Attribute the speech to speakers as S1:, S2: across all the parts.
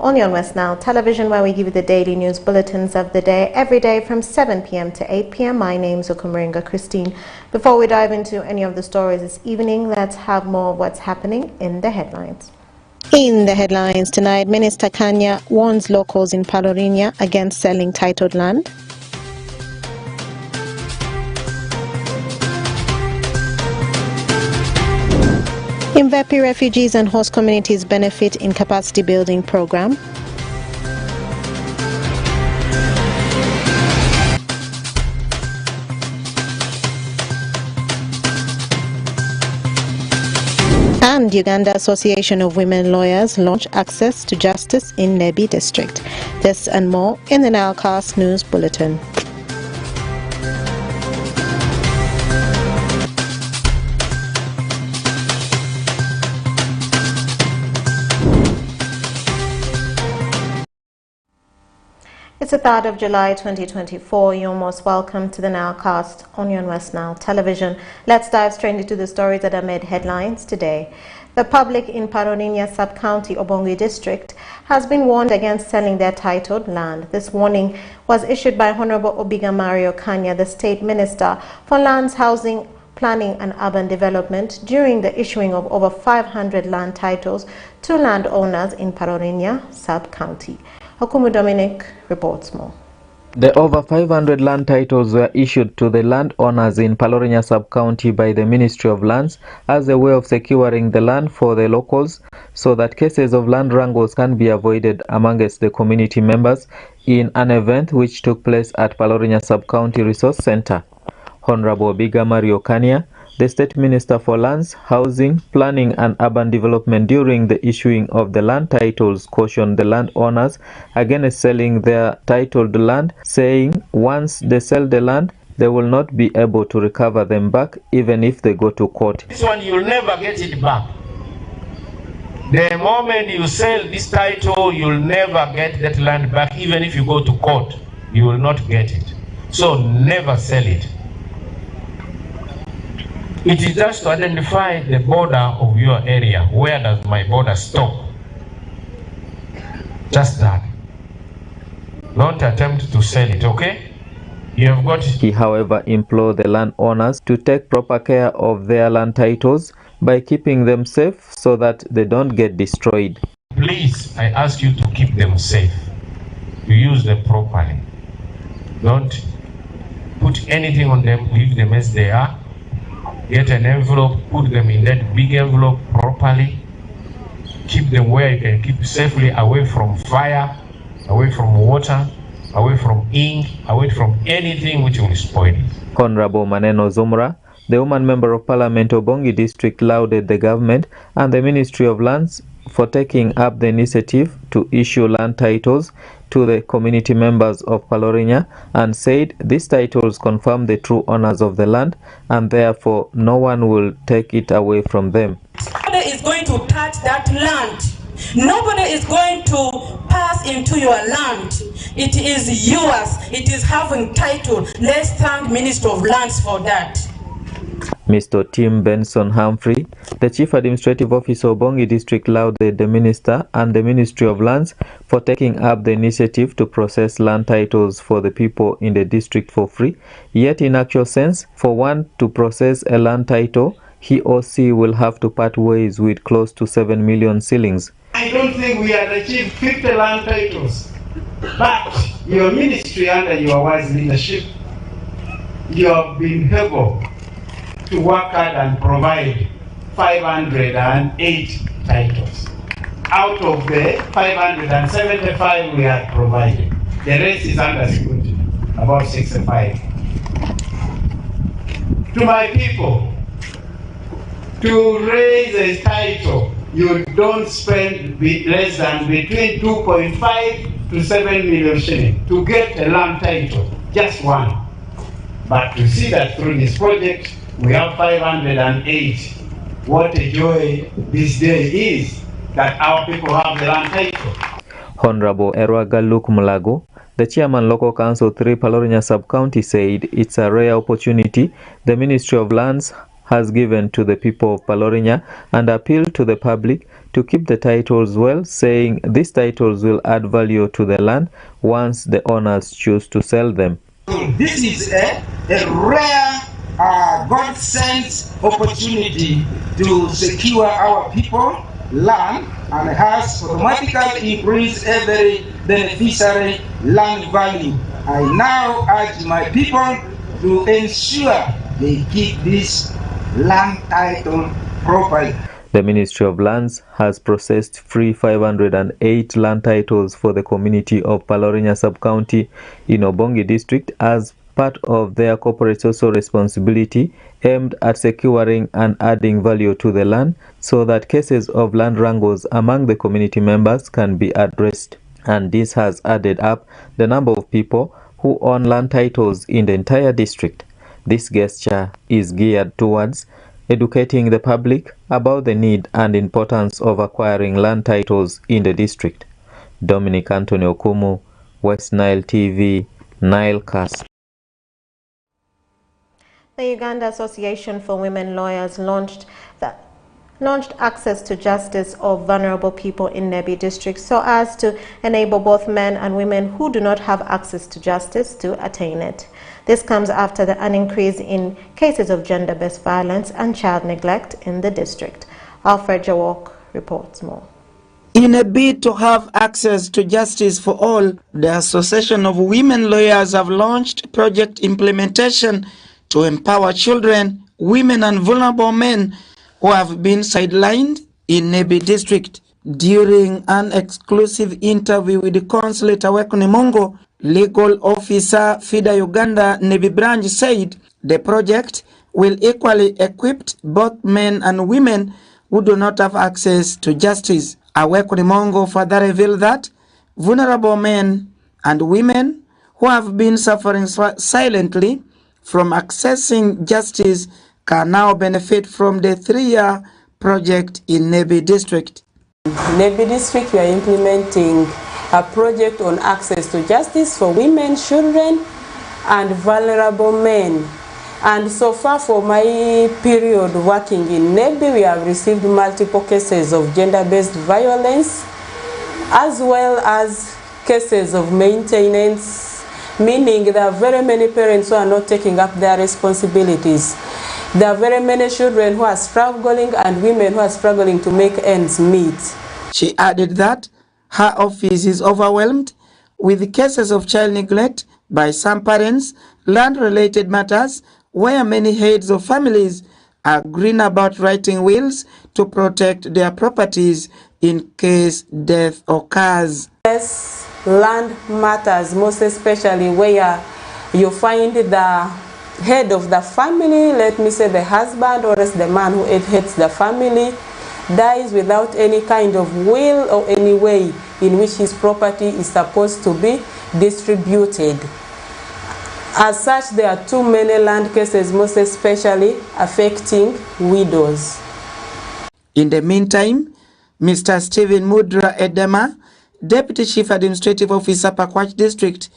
S1: only on West Nile Television, where we give you the daily news bulletins of the day every day from 7 p.m. to 8 p.m. My name is Okumaringa Christine. Before we dive into any of the stories this evening, let's have more of what's happening in the headlines. In the headlines tonight, Minister Kanya warns locals in Palorinia against selling titled land. Imvepi refugees and host communities benefit in capacity building program. And Uganda Association of Women Lawyers launch access to justice in Nebi district. This and more in the Nilecast News Bulletin. It's the 3rd of July 2024. You're most welcome to the Nilecast on West Nile Television. Let's dive straight into the stories that have made headlines today. The public in Paroninya Sub-County, Obongi District, has been warned against selling their titled land. This warning was issued by Honorable Obiga Mario Kanya, the State Minister for Lands, Housing, Planning and Urban Development, during the issuing of over 500 land titles to landowners in Paroninya Sub-County. Hukumu Dominic reports more.
S2: The over 500 land titles were issued to the landowners in Palorinya Sub-County by the Ministry of Lands as a way of securing the land for the locals so that cases of land wrangles can be avoided amongst the community members in an event which took place at Palorinya Sub-County Resource Center. Honorable Biga Mario Kanya, the State Minister for Lands, Housing, Planning and Urban Development, during the issuing of the land titles, cautioned the landowners against selling their titled land, saying once they sell the land, they will not be able to recover them back even if they go to court.
S3: This one, you'll never get it back. The moment you sell this title, you'll never get that land back. Even if you go to court, you will not get it. So never sell it. It is just to identify the border of your area. Where does my border stop? Just that. Don't attempt to sell it, okay? You have got it.
S2: He, however, implored the landowners to take proper care of their land titles by keeping them safe so that they don't get destroyed.
S3: Please, I ask you to keep them safe. You use them properly. Don't put anything on them, leave them as they are. Get an envelope, put them in that big envelope properly. Keep them where you can keep safely, away from fire, away from water, away from ink, away from anything which will spoil it.
S2: Honorable Maneno Zumra, the woman member of Parliament of Obongi District, lauded the government and the Ministry of Lands for taking up the initiative to issue land titles to the community members of Palorinya and said these titles confirm the true owners of the land and therefore no one will take it away from them.
S4: Nobody is going to touch that land. Nobody is going to pass into your land. It is yours. It is having title. Let's thank Minister of Lands for that.
S2: Mr. Tim Benson Humphrey, the Chief Administrative Officer of Obongi District, lauded the Minister and the Ministry of Lands for taking up the initiative to process land titles for the people in the district for free. Yet in actual sense, for one to process a land title, he or she will have to part ways with close to 7 million shillings.
S5: I don't think we have achieved 50 land titles, but your ministry under your wise leadership, you have been able to work hard and provide 508 titles. Out of the 575 we have provided, the rest is under scrutiny, about 65. To my people, to raise a title, you don't spend less than between 2.5 to 7 million shillings to get a land title, just one. But to see that through this project, we have 508. What a joy this day is that our people have the land title.
S2: Honorable Erwaga Luke Mulago, the Chairman Local Council 3 Palorinya Sub-County, said it's a rare opportunity the Ministry of Lands has given to the people of Palorinya and appealed to the public to keep the titles well, saying these titles will add value to the land once the owners choose to sell them.
S6: This is a rare God-sent opportunity to secure our people land and has automatically increased every beneficiary land value. I now urge my people to ensure they keep this land title properly.
S2: The Ministry of Lands has processed free 508 land titles for the community of Palorinya Sub-County in Obongi District as part of their corporate social responsibility aimed at securing and adding value to the land so that cases of land wrangles among the community members can be addressed. And this has added up the number of people who own land titles in the entire district. This gesture is geared towards educating the public about the need and importance of acquiring land titles in the district. Dominic Anthony Okumu, West Nile TV, Nilecast.
S1: The Uganda Association for Women Lawyers launched access to justice of vulnerable people in Nebi district so as to enable both men and women who do not have access to justice to attain it. This comes after an increase in cases of gender-based violence and child neglect in the district. Alfred Jawok reports more.
S7: In a bid to have access to justice for all, the Association of Women Lawyers have launched project implementation to empower children, women and vulnerable men who have been sidelined in Nebi district. During an exclusive interview with the Consulate Awekunimongo, legal officer FIDA Uganda Nebi branch said the project will equally equip both men and women who do not have access to justice. Awekunimongo further revealed that vulnerable men and women who have been suffering silently from accessing justice can now benefit from the 3-year project in Nebi district.
S4: Nebi district, we are implementing a project on access to justice for women, children, and vulnerable men. And so far for my period working in Nebi, we have received multiple cases of gender-based violence, as well as cases of maintenance, meaning there are very many parents who are not taking up their responsibilities. There are very many children who are struggling and women who are struggling to make ends meet.
S7: She added that her office is overwhelmed with cases of child neglect by some parents, land-related matters, where many heads of families are agreeing about writing wills to protect their properties in case death occurs.
S4: Yes, land matters, most especially where you find the head of the family, let me say the husband or else the man who heads the family, dies without any kind of will or any way in which his property is supposed to be distributed. As such, there are too many land cases, most especially affecting widows.
S7: In the meantime, Mr. Stephen Mudra Edema, Deputy Chief Administrative Officer, Pakwach District,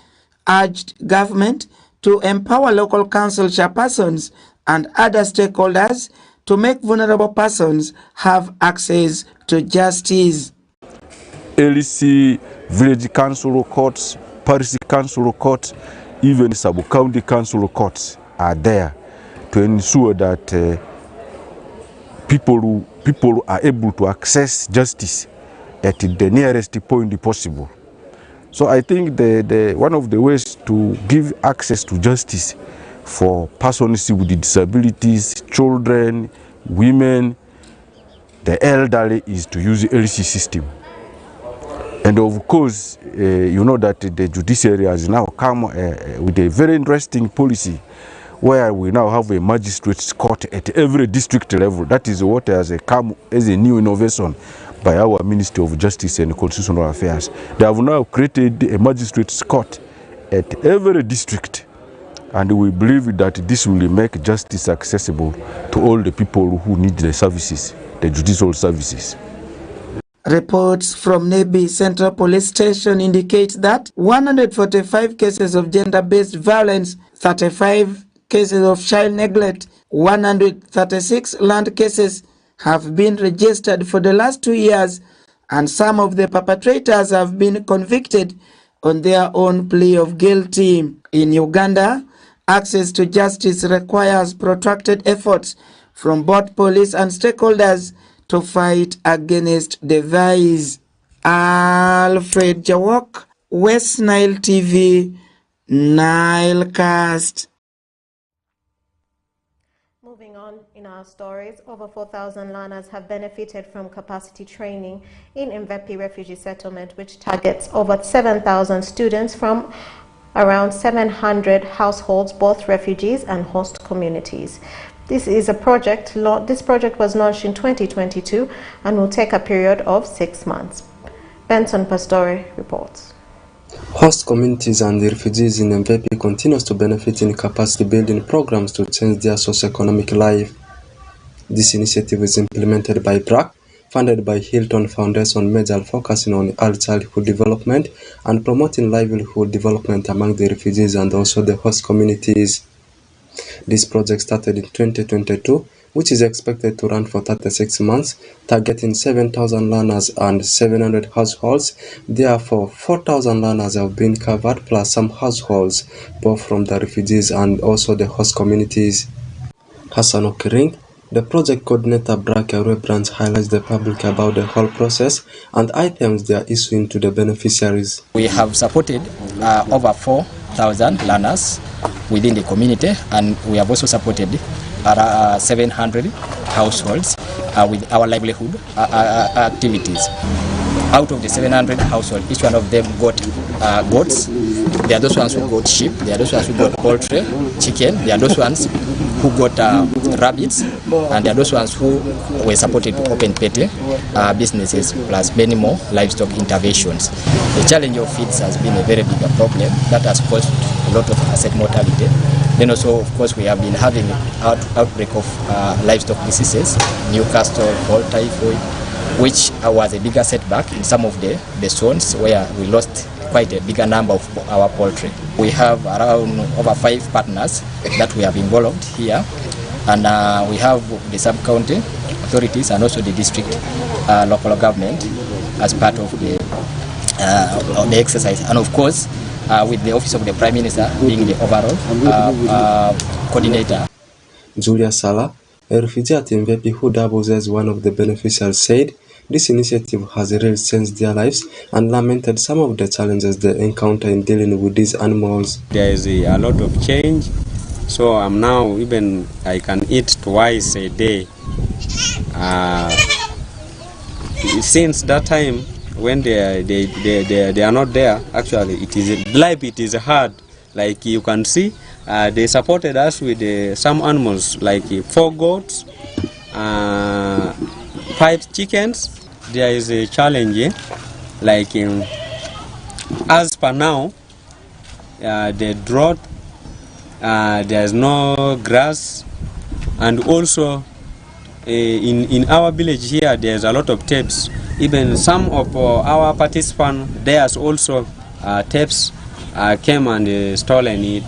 S7: urged government to empower local council chairpersons and other stakeholders to make vulnerable persons have access to justice.
S8: LC, village council courts, parish council courts, even sub-county council courts are there to ensure that people are able to access justice at the nearest point possible. So I think one of the ways to give access to justice for persons with disabilities, children, women, the elderly is to use the LC system. And of course, you know that the judiciary has now come with a very interesting policy where we now have a magistrate's court at every district level. That is what has come as a new innovation by our Ministry of Justice and Constitutional Affairs. They have now created a magistrate's court at every district, and we believe that this will make justice accessible to all the people who need the services, the judicial services.
S7: Reports from Nebi Central Police Station indicate that 145 cases of gender-based violence, 35 cases of child neglect, 136 land cases, have been registered for the last 2 years, and some of the perpetrators have been convicted on their own plea of guilty. In Uganda, access to justice requires protracted efforts from both police and stakeholders to fight against the vice. Alfred Jawok, West Nile TV, Nilecast.
S1: Moving on in our stories, over 4,000 learners have benefited from capacity training in Mvepi refugee settlement, which targets over 7,000 students from around 700 households, both refugees and host communities. This project was launched in 2022 and will take a period of 6 months. Benson Pastore reports.
S9: Host communities and the refugees in Mvepi continues to benefit in capacity building programs to change their socio-economic life. This initiative is implemented by BRAC, funded by Hilton Foundation, major focusing on early childhood development and promoting livelihood development among the refugees and also the host communities. This project started in 2022, which is expected to run for 36 months, targeting 7,000 learners and 700 households. Therefore, 4,000 learners have been covered, plus some households, both from the refugees and also the host communities. Hassan Okiring, the project coordinator BRAC Arua branch, highlights the public about the whole process and items they are issuing to the beneficiaries.
S10: We have supported over 4,000 learners within the community, and we have also supported 700 households with our livelihood activities. Out of the 700 households, each one of them got goats. There are those ones who got sheep. There are those ones who got poultry, chicken. There are those ones who got rabbits, and there are those ones who were supported to open petty businesses, plus many more livestock interventions. The challenge of feeds has been a very big problem that has caused a lot of asset mortality. Then also, of course, we have been having outbreak of livestock diseases, Newcastle, fowl typhoid, which was a bigger setback in some of the zones where we lost quite a bigger number of our poultry. We have around over 5 partners that we have involved here, and we have the sub-county authorities and also the district local government as part of the exercise, and of course with the Office of the Prime Minister being the overall coordinator.
S9: Julia Sala, a refugee at Mvepi who doubles as one of the beneficiaries, said this initiative has really changed their lives and lamented some of the challenges they encounter in dealing with these animals.
S11: There is a lot of change, so I'm now even I can eat twice a day. Since that time when they are not there, actually it is hard. Like you can see, they supported us with some animals like 4 goats, 5 chickens. There is a challenge, like as per now, the drought, there is no grass, and also in our village here there is a lot of tapes. Even some of our participants, there's also tapes came and stolen it.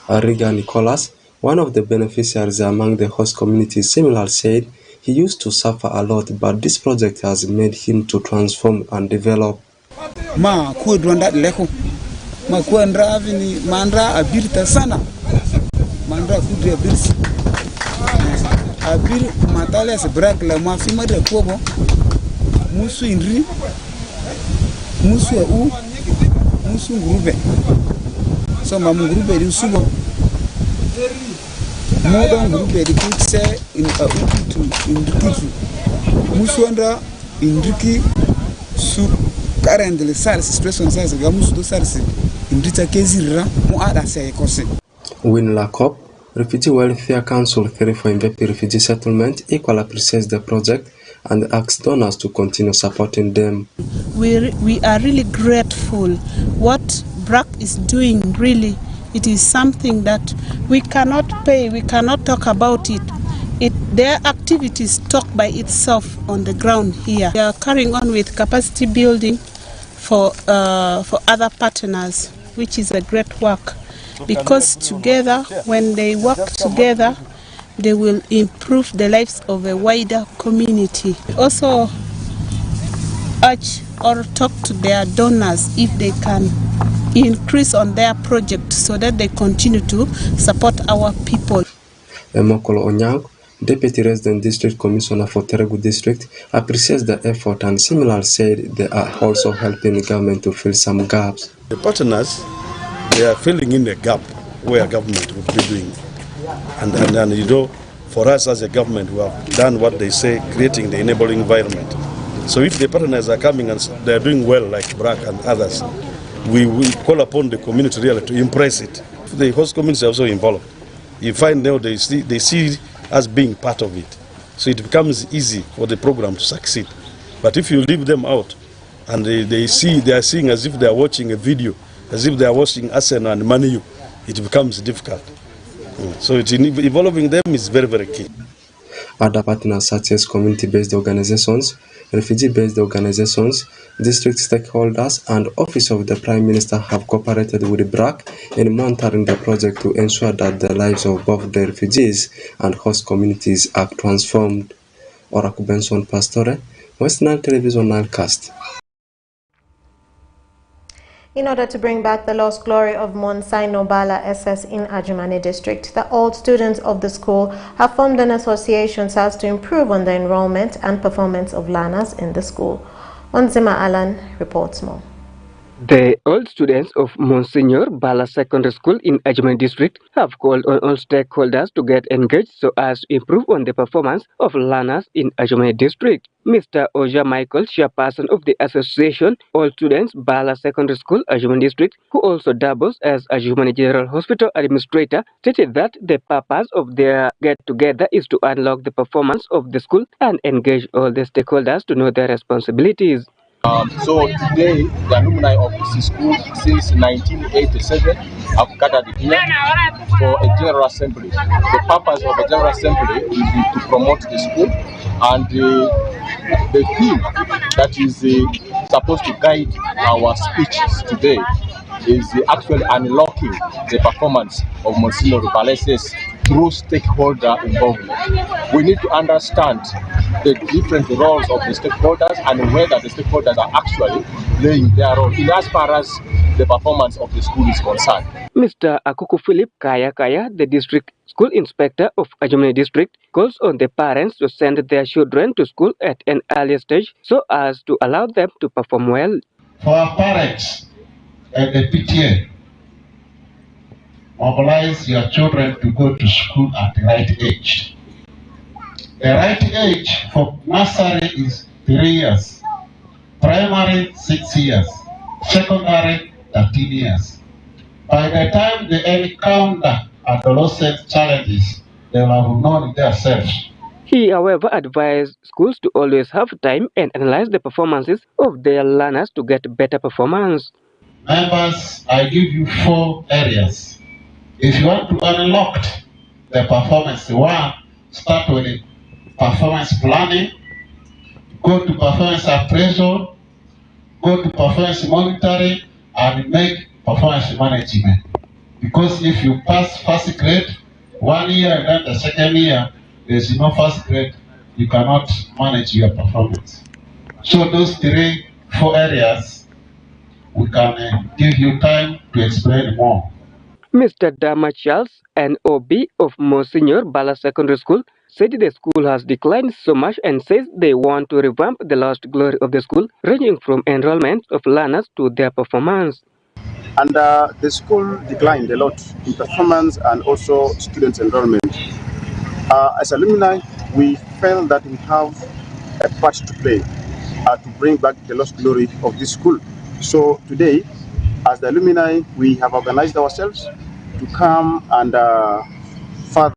S9: Ariga Nicholas, one of the beneficiaries among the host communities, similarly said he used to suffer a lot, but this project has made him to transform and develop.
S6: Ma kuendra leko, ma kuendra avini mandra abirta sana, mandra kudri abirsi, abir matale se brak la mafi madre kobo, musu inri, musu u, musu grube, so mamu grube di subo. Modern group edikutse in ukitu indrikitu muswanda indriki su currently SARS situation SARS gamusu do SARS indrita kezira mu ada se ekose.
S9: Win Lakop, Refugee Welfare Council 3 for Mvepi refugee settlement, equally appreciates the project and asks donors to continue supporting them.
S12: We are really grateful. What BRAC is doing, really, it is something that we cannot pay, we cannot talk about it. Their activities talk by itself on the ground here. They are carrying on with capacity building for other partners, which is a great work. Because together, when they work together, they will improve the lives of a wider community. Also urge or talk to their donors if they can increase on their project so that they continue to support our people.
S9: Emokolo Onyang, Deputy Resident District Commissioner for Teregu District, appreciates the effort and similarly said they are also helping the government to fill some gaps.
S13: The partners, they are filling in the gap where government would be doing. And you know, for us as a government, we have done what they say, creating the enabling environment. So if the partners are coming and they are doing well, like BRAC and others, we will call upon the community really to impress it. The host community is also involved. You find now they see us being part of it. So it becomes easy for the program to succeed. But if you leave them out and they are seeing as if they are watching a video, as if they are watching Arsenal and Man U, it becomes difficult. So involving them is very, very key.
S9: Other partners such as community-based organizations, refugee-based organizations, district stakeholders, and Office of the Prime Minister have cooperated with BRAC in monitoring the project to ensure that the lives of both the refugees and host communities are transformed. Oraku Benson Pastore, West Nile Television Nilecast.
S1: In order to bring back the lost glory of Monsignor Bala SS in Ajumani district, the old students of the school have formed an association so as to improve on the enrollment and performance of learners in the school. Onzima Alan reports more.
S14: The old students of Monsignor Bala Secondary School in Ajumani district have called on all stakeholders to get engaged so as to improve on the performance of learners in Ajumani district. Mr. Oja Michael, chairperson of the association All Students Bala Secondary School Ajumani district, who also doubles as Ajumani General Hospital administrator, stated that the purpose of their get-together is to unlock the performance of the school and engage all the stakeholders to know their responsibilities.
S15: So today, the alumni of this school since 1987 have gathered here for a general assembly. The purpose of a general assembly is to promote the school, and the theme that is supposed to guide our speeches today is actually unlocking the performance of Monsignor Balases through stakeholder involvement. We need to understand the different roles of the stakeholders and whether the stakeholders are actually playing their role in as far as the performance of the school is concerned.
S14: Mr. Akuku Philip Kaya, the district school inspector of Ajumani district, calls on the parents to send their children to school at an earlier stage so as to allow them to perform well.
S16: For our parents and the PTA, mobilize your children to go to school at the right age. The right age for nursery is 3 years, primary 6 years, secondary 13 years. By the time they encounter adolescent challenges, they will have known themselves.
S14: He, however, advised schools to always have time and analyze the performances of their learners to get better performance.
S16: Members, I give you 4 areas. If you want to unlock the performance, one, start with the performance planning, go to performance appraisal, go to performance monitoring, and make performance management. Because if you pass first grade 1 year and then the second year, there's no first grade, you cannot manage your performance. So those 4 areas, we can give you time to explain more.
S14: Mr. Dama Charles, an OB of Monsignor Bala Secondary School, said the school has declined so much and says they want to revamp the lost glory of the school, ranging from enrollment of learners to their performance.
S17: And the school declined a lot in performance and also student enrollment. As alumni, we felt that we have a part to play to bring back the lost glory of this school. So today, as the alumni, we have organized ourselves to come and further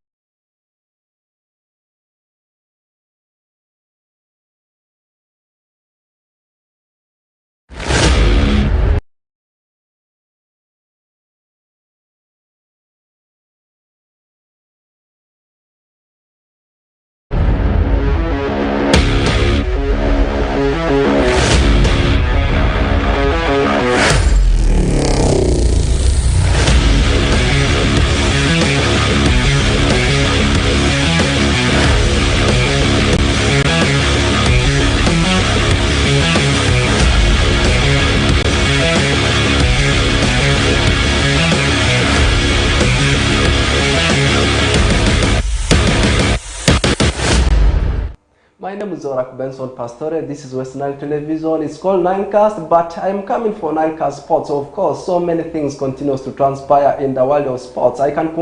S9: name is Orak Benson Pastore. This is West Nile Television. It's called Nilecast, but I'm coming for Nilecast Sports. Of course, so many things continues to transpire in the world of sports. I can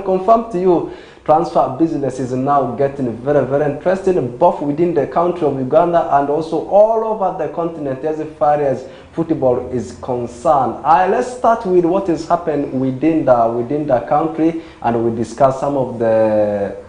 S9: confirm to you, transfer business is now getting very, very interesting, both within the country of Uganda and also all over the continent as far as football is concerned. Let's start with what is happening within the country, and we discuss some of the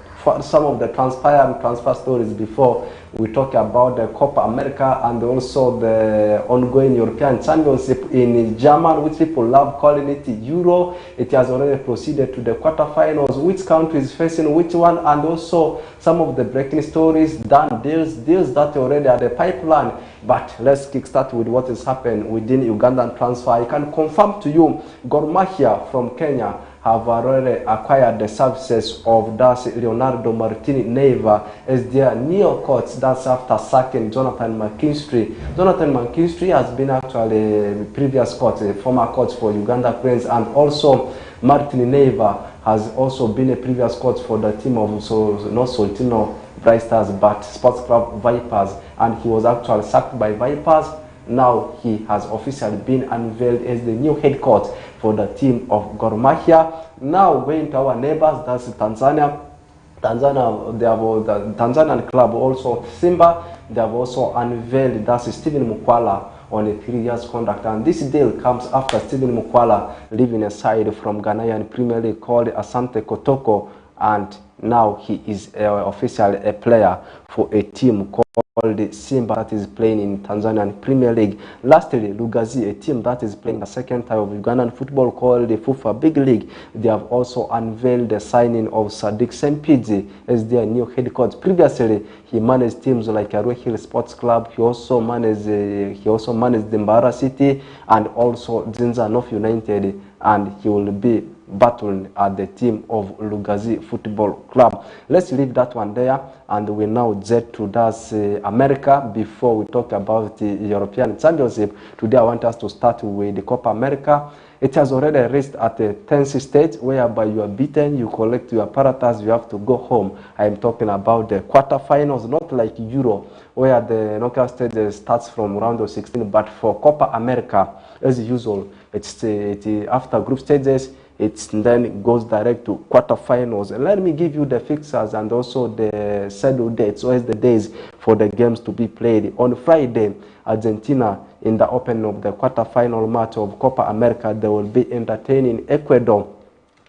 S9: transfer stories before we talk about the Copa America and also the ongoing European Championship in Germany, which people love calling it Euro. It has already proceeded to the quarterfinals. Which country is facing which one, and also some of the breaking stories, done deals that already are the pipeline. But let's kickstart with what is happening within Ugandan transfer. I can confirm to you, Gor Mahia from Kenya have already acquired the services of Leonardo Martini Neiva as their new coach. That's after sacking Jonathan McKinstry. Jonathan McKinstry has been actually previous coach, a former coach for Uganda Cranes, and also Martini Neiva has also been a previous coach for the team of not Soltino Bright Stars but Sports Club Vipers, and he was actually sacked by Vipers. Now he has officially been unveiled as the new head coach for the team of Gor Mahia. Now going to our neighbors, that's Tanzania. They have the Tanzanian club also Simba. They have also unveiled that's Stephen Mukwala on a 3-year contract, and this deal comes after Stephen Mukwala leaving a side from Ghanaian Premier League called Asante Kotoko, and now he is officially a player for a team called Simba that is playing in Tanzanian Premier League. Lastly, Lugazi, a team that is playing the second tier of Ugandan football called the FUFA Big League. They have also unveiled the signing of Sadiq Sempidzi as their new head coach. Previously, he managed teams like Arua Hill Sports Club. He also managed the Mbara City and also Zinza North United, and he will be battling at the team of Lugazi Football Club. Let's leave that one there, and we now jet to America before we talk about the European Championship. Today I want us to start with the Copa America. It has already reached at the 10th stage, whereby you are beaten, you collect your apparatus, you have to go home. I am talking about the quarterfinals, not like Euro, where the knockout stage starts from round of 16, but for Copa America, as usual, it's after group stages, it then goes direct to quarterfinals. And let me give you the fixtures and also the scheduled dates, or the days for the games to be played. On Friday, Argentina, in the opening of the quarterfinal match of Copa America, they will be entertaining Ecuador.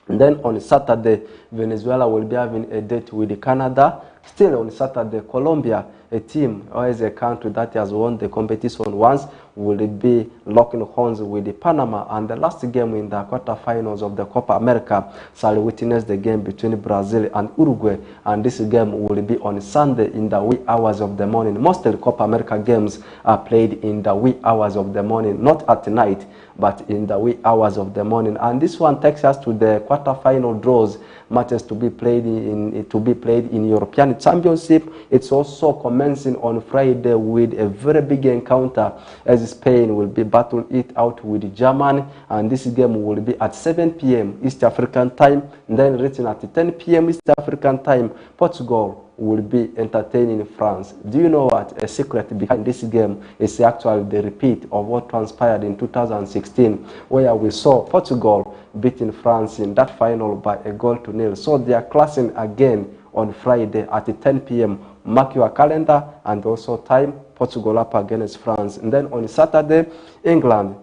S9: And then on Saturday, Venezuela will be having a date with Canada. Still on Saturday, Colombia, a team or as a country that has won the competition once, will be locking horns with Panama. And the last game in the quarterfinals of the Copa America shall witness the game between Brazil and Uruguay. And this game will be on Sunday in the wee hours of the morning. Most of the Copa America games are played in the wee hours of the morning, not at night, but in the wee hours of the morning. And this one takes us to the quarterfinal draws, matches to be played in European Championship. It's also commencing on Friday with a very big encounter, as Spain will be battling it out with Germany, and this game will be at 7 p.m. East African time. And then reaching at 10 p.m. East African time, Portugal will be entertaining France. Do you know what? A secret behind this game is actually the repeat of what transpired in 2016, where we saw Portugal beating France in that final by 1-0. So they are clashing again on Friday at 10 p.m. Mark your calendar and also time. Portugal up against France. And then on Saturday,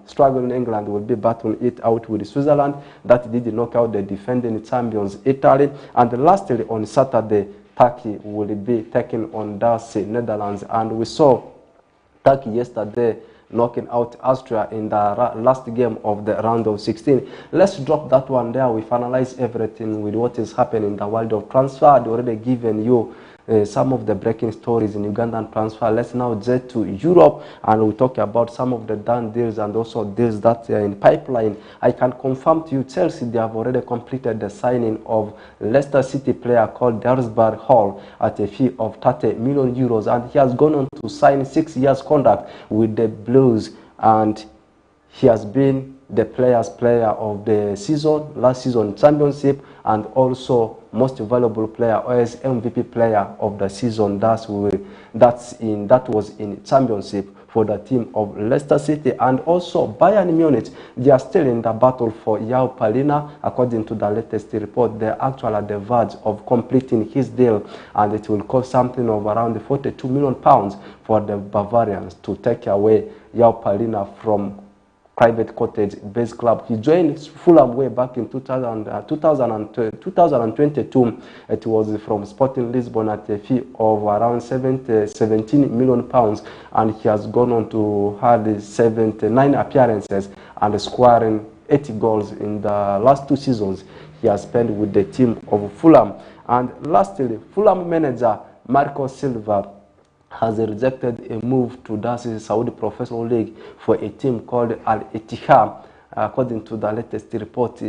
S9: struggling England will be battling it out with Switzerland. That did knock out the defending champions Italy. And lastly, on Saturday, Turkey will be taking on Netherlands. And we saw Turkey yesterday knocking out Austria in the last game of the round of 16. Let's drop that one there. We've analyzed everything with what is happening in the world of transfer. I've already given you some of the breaking stories in Ugandan transfer. Let's now jet to Europe, and we'll talk about some of the done deals and also deals that are in pipeline. I can confirm to you, Chelsea, they have already completed the signing of Leicester City player called Darsberg Hall at a fee of 30 million euros, and he has gone on to sign 6 years contract with the Blues, and
S18: He has been the players' player of the season, last season championship, and also most valuable player, or as MVP player of the season. That was in championship for the team of Leicester City. And also Bayern Munich, they are still in the battle for João Palhinha. According to the latest report, they are actually at the verge of completing his deal, and it will cost something of around 42 million pounds for the Bavarians to take away João Palhinha from private cottage based club. He joined Fulham way back in 2022. It was from Sporting Lisbon at a fee of around 17 million pounds, and he has gone on to have 79 appearances and scoring 80 goals in the last 2 seasons he has spent with the team of Fulham. And lastly, Fulham manager Marco Silva has rejected a move to the Saudi Professional League for a team called Al Ittihad. According to the latest report,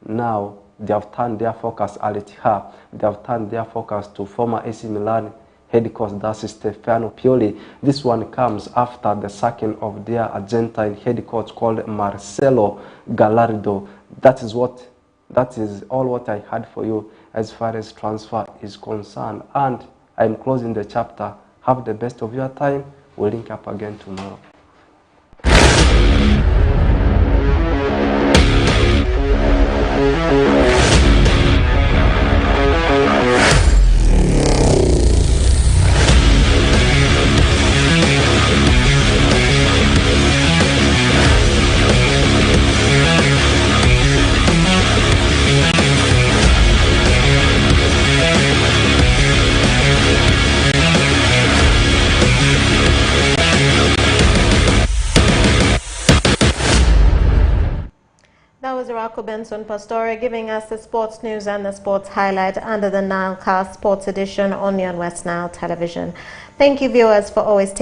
S18: now they have turned their focus, Al Ittihad, they have turned their focus to former AC Milan head coach, that's Stefano Pioli. This one comes after the sacking of their Argentine head coach called Marcelo Gallardo. That is all what I had for you as far as transfer is concerned. And I'm closing the chapter. Have the best of your time. We'll link up again tomorrow.
S1: That was Rocco Benson Pastore giving us the sports news and the sports highlight under the NILE Cast Sports Edition on Yon West Nile Television. Thank you, viewers, for always taking